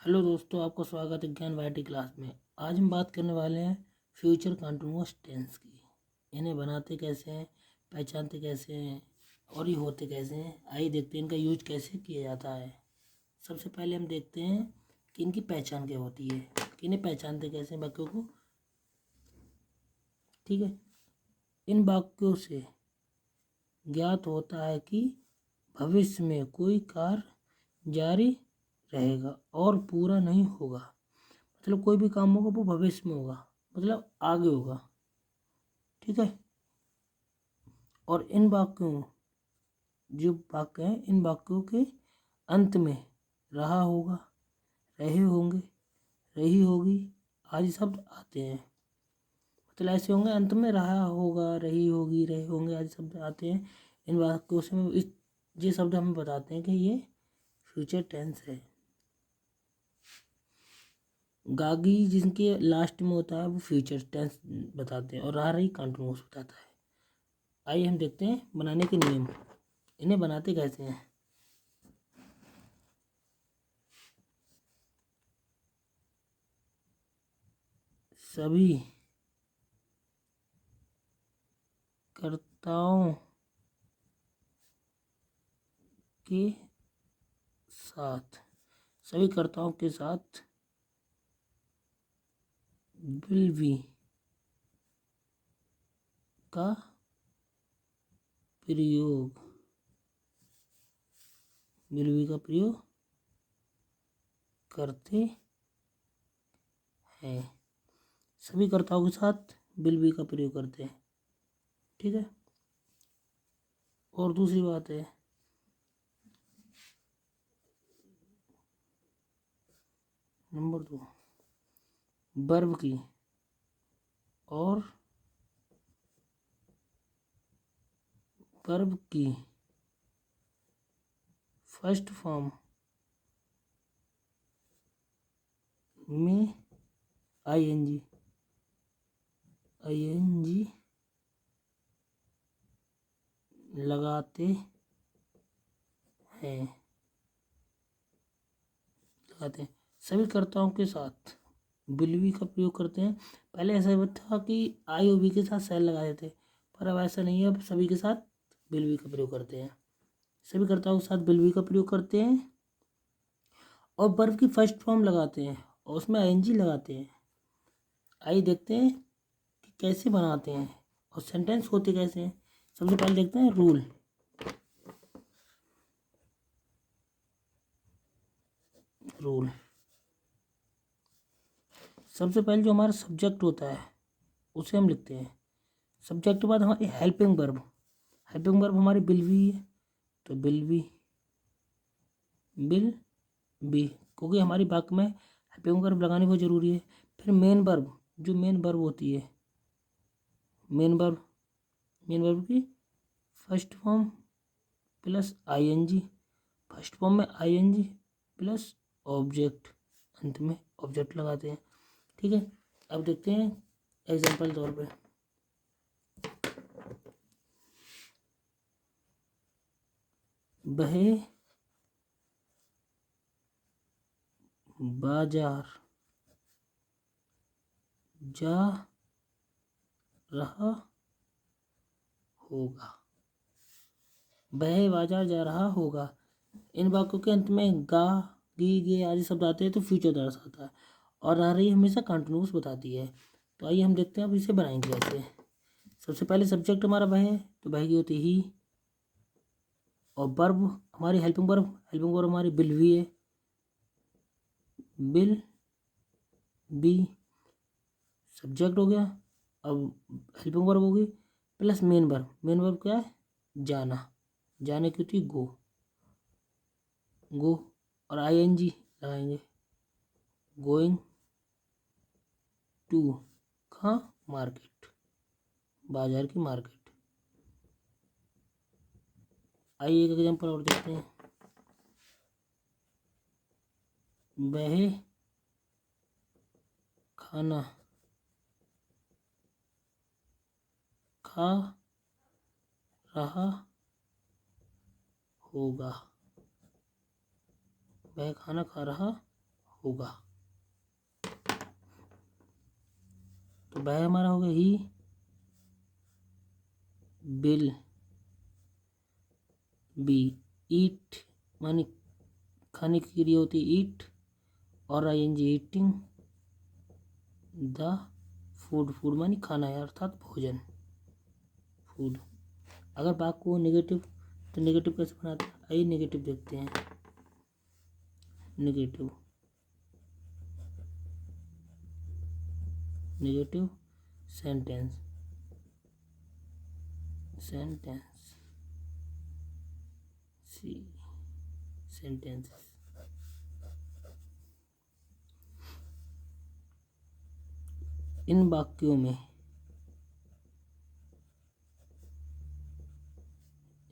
Hello दोस्तों, आपका स्वागत है ज्ञान वाईटी क्लास में। आज हम बात करने वाले हैं फ्यूचर कंटिन्यूअस टेंस की। इन्हें बनाते कैसे हैं, पहचानते कैसे हैं और ये होते कैसे हैं, आइए देखते हैं इनका यूज कैसे किया जाता है। सबसे पहले हम देखते हैं कि इनकी पहचान क्या होती है, कि इन्हें पहचानते कैसे हैं वाक्यों को। ठीक है, इन वाक्यों से ज्ञात होता है कि भविष्य में कोई कार्य जारी रहेगा और पूरा नहीं होगा। मतलब कोई भी काम होगा वो भविष्य में होगा, मतलब आगे होगा। ठीक है, और इन वाक्यों जो वाक्य हैं, इन वाक्यों के अंत में रहा होगा, रहे होंगे, रही होगी आदि शब्द आते हैं। मतलब ऐसे होंगे, अंत में रहा होगा, रही होगी, रहे होंगे आदि शब्द आते हैं। इन वाक्यों से ये शब्द हमें बताते हैं कि ये फ्यूचर टेंस है। गागी जिनके लास्ट में होता है वो फ्यूचर टेंस बताते हैं और रहा रही कंटिन्यूअस बताता है। आइए हम देखते हैं बनाने के नियम, इन्हें बनाते कैसे हैं। सभी कर्ताओं के साथ, सभी कर्ताओं के साथ विल बी का प्रयोग, विल बी का प्रयोग करते हैं। सभी कर्ताओं के साथ विल बी का प्रयोग करते हैं। ठीक है, और दूसरी बात है नंबर 2, वर्ब की और वर्ब की फर्स्ट फॉर्म में आईएनजी लगाते हैं, सभी कर्ताओं के साथ विल बी का प्रयोग करते हैं। पहले ऐसा था कि आई और बी के साथ सेल लगाए थे, पर अब ऐसा नहीं है, अब सभी के साथ विल बी का प्रयोग करते हैं। सभी कर्ताओं के साथ विल बी का प्रयोग करते हैं और वर्ब की फर्स्ट फॉर्म लगाते हैं और उसमें आईएनजी लगाते हैं। आइए देखते हैं कि कैसे बनाते हैं और सेंटेंस होते कैसे हैं। सबसे पहले देखते हैं रूल। सबसे पहले जो हमारा सब्जेक्ट होता है उसे हम लिखते हैं। सब्जेक्ट के बाद हमारी हेल्पिंग वर्ब हमारी विल बी है, तो विल बी क्योंकि हमारी वाक्य में हेल्पिंग वर्ब लगानी बहुत ज़रूरी है। फिर मेन वर्ब, जो मेन वर्ब होती है, मेन वर्ब की first form plus ING, first form में आईएनजी प्लस ऑब्जेक्ट, अंत में ऑब्जेक्ट लगाते हैं। ठीक है, अब देखते हैं एग्जाम्पल तौर पे। वह बाजार जा रहा होगा, वह बाजार जा रहा होगा। इन वाक्यों के अंत में गा, गी, गे आदि शब्द आते हैं तो फ्यूचर दर्शाता है और रह रही हमेशा कंटिन्यूस बताती है। तो आइए हम देखते हैं अब इसे बनाएंगे कैसे। सबसे पहले सब्जेक्ट हमारा वह है, तो वह की होती ही, और वर्ब हमारी हेल्पिंग वर्ब हमारी विल बी है, विल बी सब्जेक्ट हो गया। अब हेल्पिंग वर्ब होगी प्लस मेन वर्ब क्या है, जाना, जाने की होती गो, और आईएनजी लगाएंगे, गोइंग टू, कहाँ, मार्केट, बाजार की मार्केट। आइए एक एग्जांपल और देखते हैं। वह खाना खा रहा होगा, वह खाना खा रहा होगा। तो वह हमारा होगा ही विल बी ईट, मानी खाने की क्रिया होती है ईट, और ING eating the food, food मानी खाना है अर्थात भोजन, फूड। अगर वाक्य को नेगेटिव, तो नेगेटिव कैसे बनाते हैं, आइए नेगेटिव देखते हैं। नेगेटिव नेगेटिव सेंटेंस, सेंटेंस सी सेंटेंसेस। इन वाक्यों में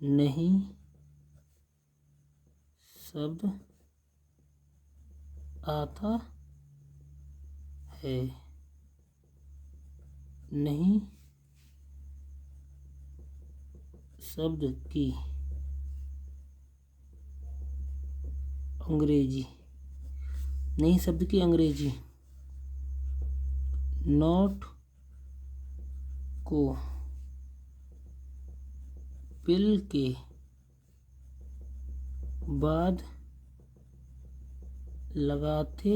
नहीं शब्द आता है, नहीं शब्द की अंग्रेजी, नहीं शब्द की अंग्रेजी, नॉट को पिल के बाद लगाते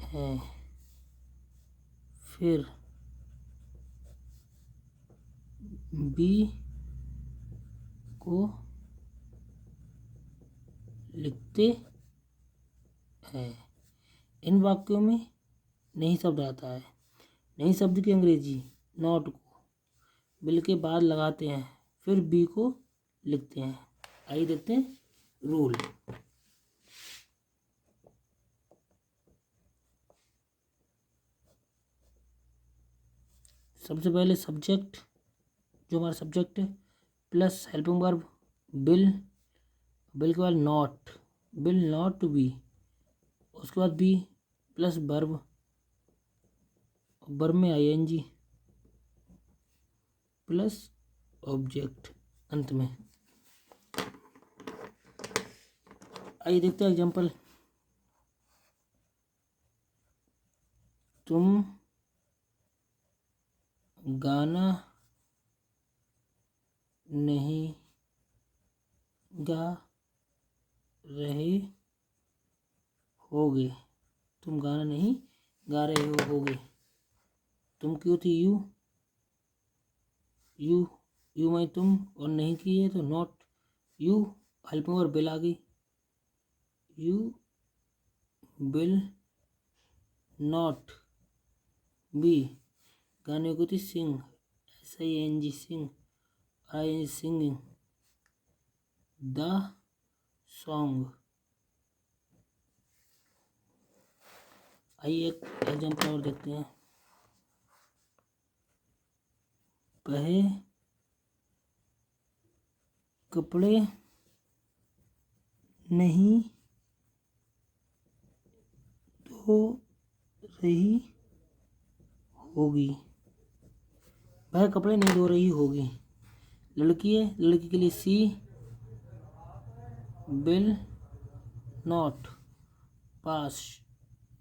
हैं, फिर बी को लिखते हैं। इन वाक्यों में नहीं शब्द आता है, नहीं शब्द की अंग्रेजी, नॉट को बिल के बाद लगाते हैं, फिर बी को लिखते हैं। आइए देखते हैं रूल। सबसे पहले सब्जेक्ट, जो हमारा सब्जेक्ट है, plus helping verb bill, bill के बाद नॉट, बिल नॉट बी, उसके बाद बी प्लस वर्ब, वर्ब में ING प्लस ऑब्जेक्ट अंत में। आइए देखते हैं एग्जाम्पल। तुम गाना नहीं गा रहे होगे, तुम गाना नहीं गा रहे होगे। तुम की होती यू, यू में तुम, और नहीं की है तो not, you helping verb will आ गई, यू विल नॉट बी, गाने को थी sing, SING sing, ING singing the song. आइए एक एग्जाम्पल और देखते हैं। वह कपड़े नहीं धो रही होगी, वह कपड़े नहीं धो रही होगी। लड़की है, लड़की के लिए she will not pass,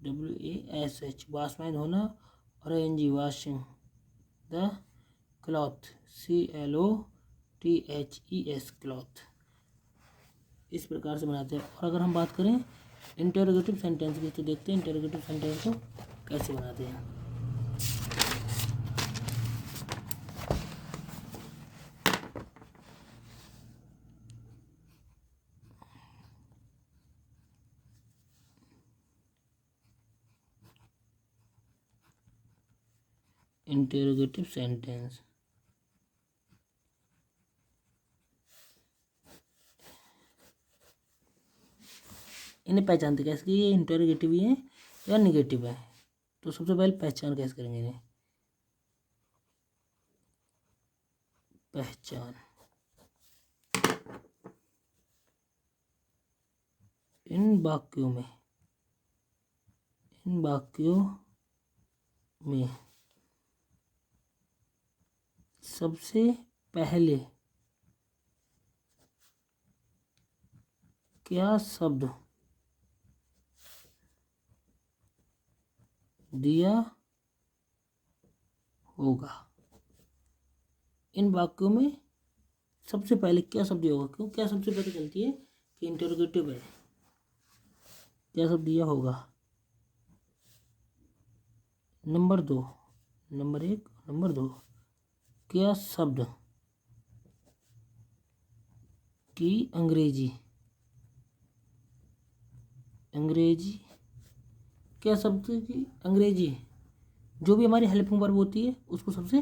WASH wash में धोना, और ING washing the cloth, CLOTHES cloth. इस प्रकार से बनाते हैं। और अगर हम बात करें इंटरोगेटिव सेंटेंस की, तो देखते हैं इंटरोगेटिव सेंटेंस को कैसे बनाते हैं। इंटरोगेटिव सेंटेंस, इन्हें पहचानते कैसे कि ये इंटरोगेटिव ही है या निगेटिव है। तो सबसे पहले पहचान कैसे करेंगे इन्हें, पहचान। इन वाक्यों में सबसे पहले क्या शब्द दिया होगा। इन वाक्यों में सबसे पहले क्या शब्द दिया होगा? क्यों क्या सबसे पहले चलती है कि इंटरोगेटिव है। क्या शब्द दिया होगा? नंबर 2, नंबर 1, नंबर 2, क्या शब्द की अंग्रेजी क्या शब्द की अंग्रेजी जो भी हमारी हेल्पिंग वर्ब होती है उसको सबसे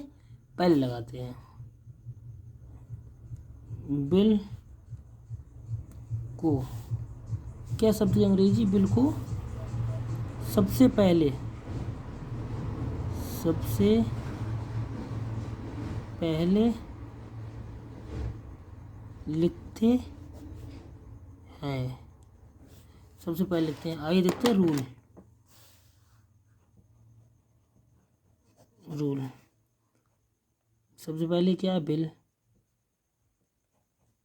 पहले लगाते हैं। बिल को, क्या शब्द की अंग्रेजी बिल को सबसे पहले लिखते हैं। सबसे पहले लिखते हैं। आइए देखते हैं रूल। सबसे पहले क्या है? बिल।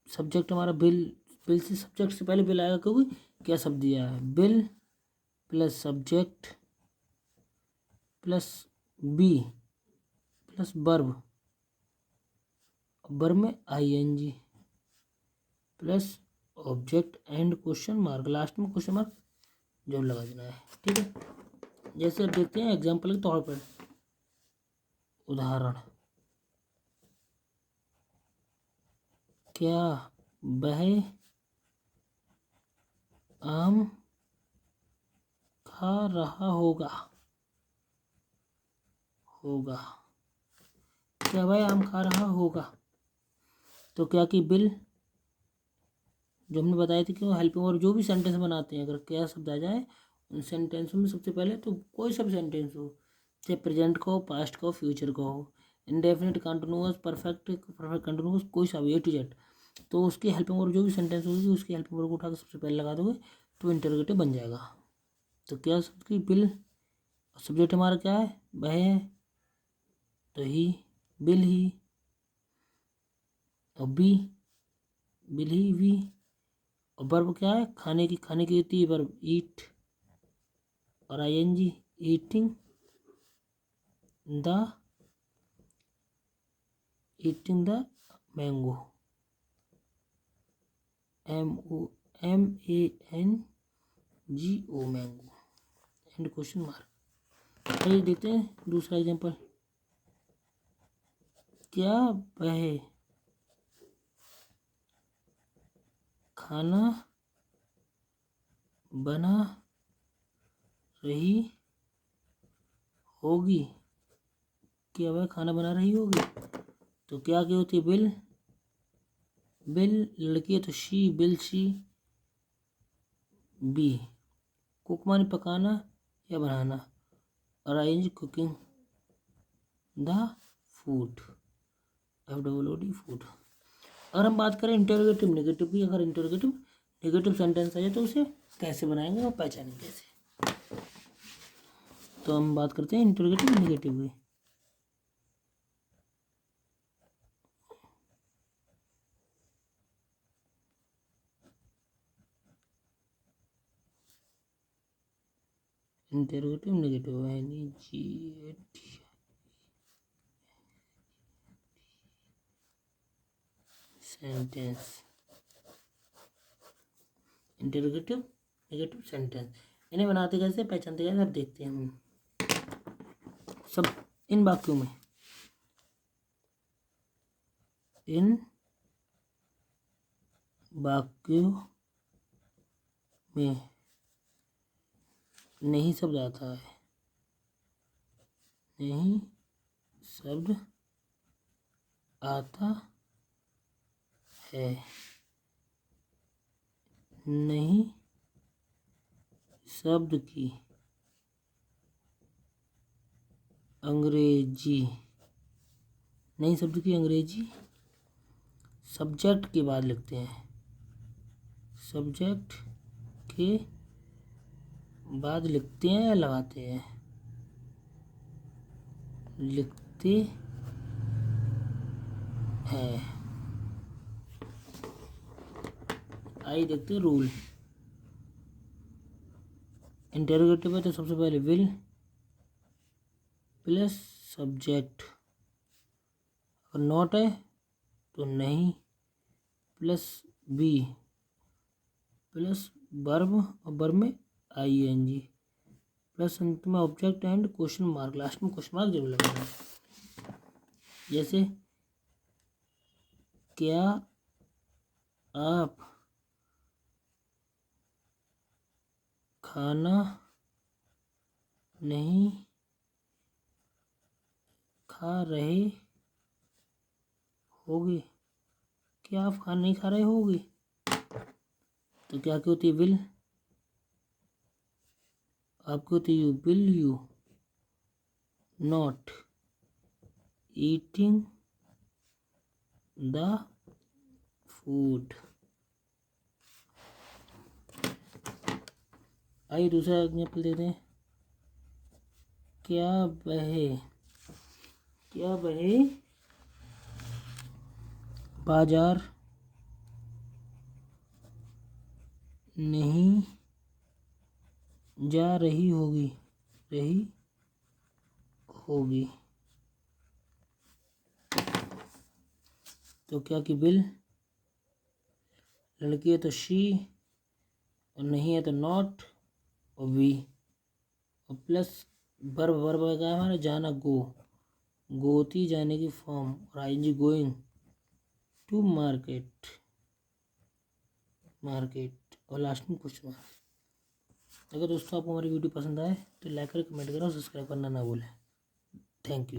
सब्जेक्ट हमारा बिल से, सब्जेक्ट से पहले बिल आएगा क्योंकि क्या शब्द दिया है? Will plus subject plus be plus verb में ING plus object and question mark, last में क्वेश्चन मार्क जरूर लगा देना है। ठीक है, जैसे अब देखते हैं एग्जाम्पल के तौर पर। उदाहरण, क्या वह आम खा रहा होगा? क्या वह आम खा रहा होगा? तो क्या कि बिल जो हमने बताया था कि वो हेल्पिंग और जो भी सेंटेंस बनाते हैं, अगर क्या शब्द आ जाए उन सेंटेंसों में सबसे पहले, तो कोई सा भी सेंटेंस हो, चाहे प्रेजेंट का हो, पास्ट का हो, फ्यूचर का हो, इंडेफिनिट, कंटिन्यूअस, परफेक्ट कंटिन्यूअस, कोई सा भी A to Z, तो उसकी हेल्पिंग वर्ब जो भी सेंटेंस होगी उसकी हेल्पिंग वर्ब को उठाकर सबसे पहले लगा दोगे तो इंटरोगेटिव बन जाएगा। तो क्या शब्द की बिल, सब्जेक्ट हमारा क्या है? वह है, तो ही, बिल ही, और बी, बिल ही वी, और वर्ब क्या है? खाने की होती है वर्ब ईट, और ING eating the mango, MOMANGO mango, and question mark. आइए देखते हैं दूसरा एग्जांपल। क्या वह खाना बना रही होगी? क्या वह खाना बना रही होगी? तो क्या होती है? बिल लड़की है तो she, will she, be, cook माने पकाना या बनाना, और ING cooking the food, FOOD food. अगर हम बात करें इंटरोगेटिव नेगेटिव की, अगर इंटरोगेटिव नेगेटिव सेंटेंस आ जाए तो उसे कैसे बनाएंगे और पहचानेंगे कैसे? तो हम बात करते हैं इंटरोगेटिव नेगेटिव की। Interrogative negative sentence, interrogative negative sentence, इन्हें बनाते कैसे, पहचानते कैसे, अब देखते हैं हम। सब इन वाक्यों में नहीं शब्द आता है, नहीं शब्द आता है, नहीं शब्द की अंग्रेजी, नहीं शब्द की अंग्रेजी सब्जेक्ट के बाद लिखते हैं, सब्जेक्ट के बाद लिखते हैं या लगाते हैं? लिखते हैं। आइए देखते हैं रूल। इंटरोगेटिव है तो सबसे पहले विल, प्लस सब्जेक्ट, और नॉट है तो नहीं, प्लस बी प्लस वर्ब, और वर्ब में ING, प्लस अंत में object and question mark, last में क्वेश्चन मार्क जरूर लगाना। जैसे क्या आप खाना नहीं खा रहे होगे, क्या आप खाना नहीं खा रहे होगे, तो क्या क्या होती है विल, आपकी होती है will you not eating the food. आइए दूसरा एग्जाम्पल देते हैं। क्या वह बाजार नहीं जा रही होगी तो क्या कि विल, लड़की है तो शी, और नहीं है तो नॉट, और वी, और प्लस वर्ब का है हमारा जाना, गोती जाने की फॉर्म, और ING गोइंग टू मार्केट, और लास्ट में क्वेश्चन मार्क। अगर दोस्तों आपको हमारी वीडियो पसंद आए तो लाइक करें, कमेंट करें और सब्सक्राइब करना ना भूलें। Thank you.